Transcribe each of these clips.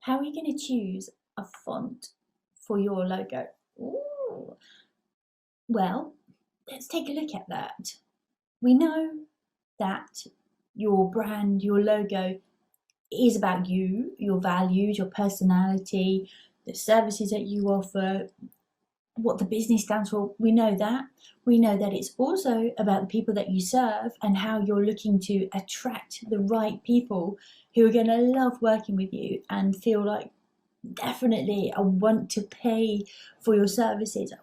How are you going to choose a font for your logo? Ooh. Well, let's take a look at that. We know that your brand, your logo is about you, your values, your personality, the services that you offer, what the business stands for. We know that. We know that it's also about the people that you serve and how you're looking to attract the right people who are going to love working with you and feel like, definitely, I want to pay for your services.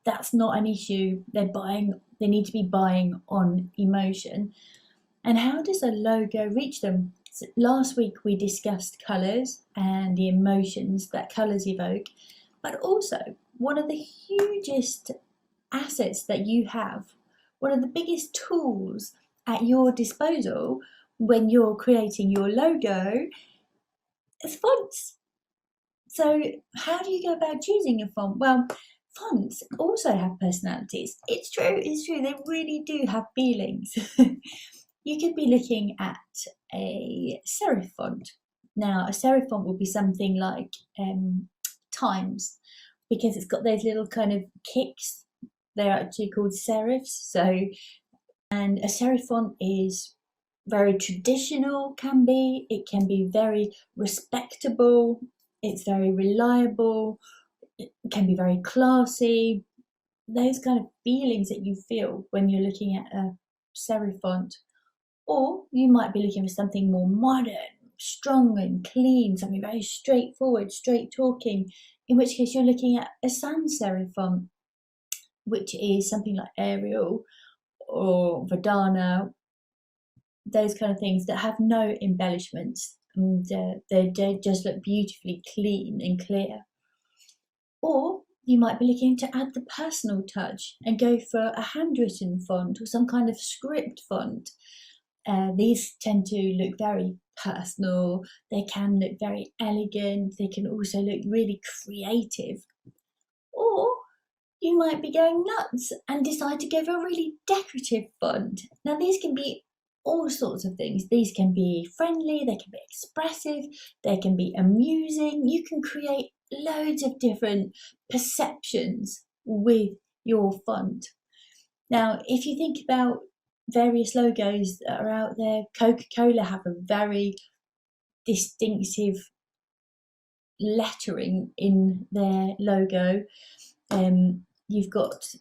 That's not an issue. They need to be buying on emotion. And how does a logo reach them? So last week we discussed colours and the emotions that colours evoke, but also one of the hugest assets that you have, one of the biggest tools at your disposal when you're creating your logo is fonts. So how do you go about choosing a font? Well, fonts also have personalities. It's true, they really do have feelings. You could be looking at a serif font. Now, a serif font will be something like Times, because it's got those little kind of kicks. They're actually called serifs. And a serif font is very traditional, it can be very respectable, it's very reliable, it can be very classy. Those kind of feelings that you feel when you're looking at a serif font. Or you might be looking for something more modern, strong and clean, something very straightforward, straight talking, in which case you're looking at a sans serif font, which is something like Arial or Verdana, those kind of things that have no embellishments, and they just look beautifully clean and clear. Or you might be looking to add the personal touch and go for a handwritten font or some kind of script font. These tend to look very personal, they can look very elegant, they can also look really creative. Or you might be going nuts and decide to go for a really decorative font. Now, these can be all sorts of things. These can be friendly, they can be expressive, they can be amusing. You can create loads of different perceptions with your font. Now, if you think about various logos that are out there, Coca-Cola have a very distinctive lettering in their logo. You've got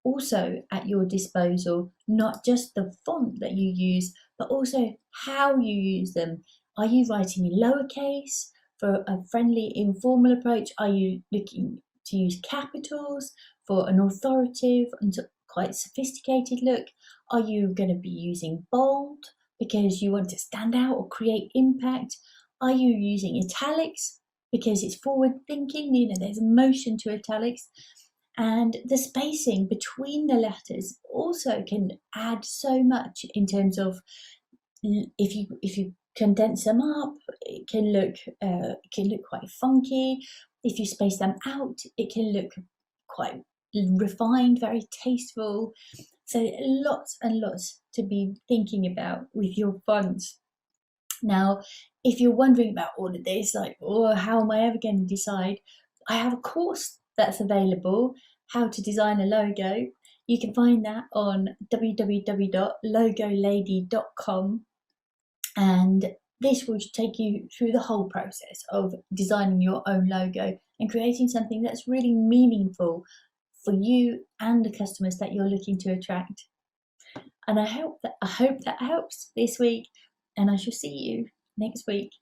also at your disposal not just the font that you use, but also how you use them. Are you writing in lowercase for a friendly, informal approach? Are you looking to use capitals for an authoritative and quite sophisticated look? Are you going to be using bold because you want to stand out or create impact? Are you using italics because it's forward thinking? There's a motion to italics. And the spacing between the letters also can add so much in terms of, if you condense them up, it can look quite funky. If you space them out, it can look quite refined, very tasteful. So lots and lots to be thinking about with your fonts. Now, if you're wondering about all of this, like, oh, how am I ever going to decide? I have a course that's available, how to design a logo. You can find that on www.logolady.com, and this will take you through the whole process of designing your own logo and creating something that's really meaningful for you and the customers that you're looking to attract. And I hope that helps this week, and I shall see you next week.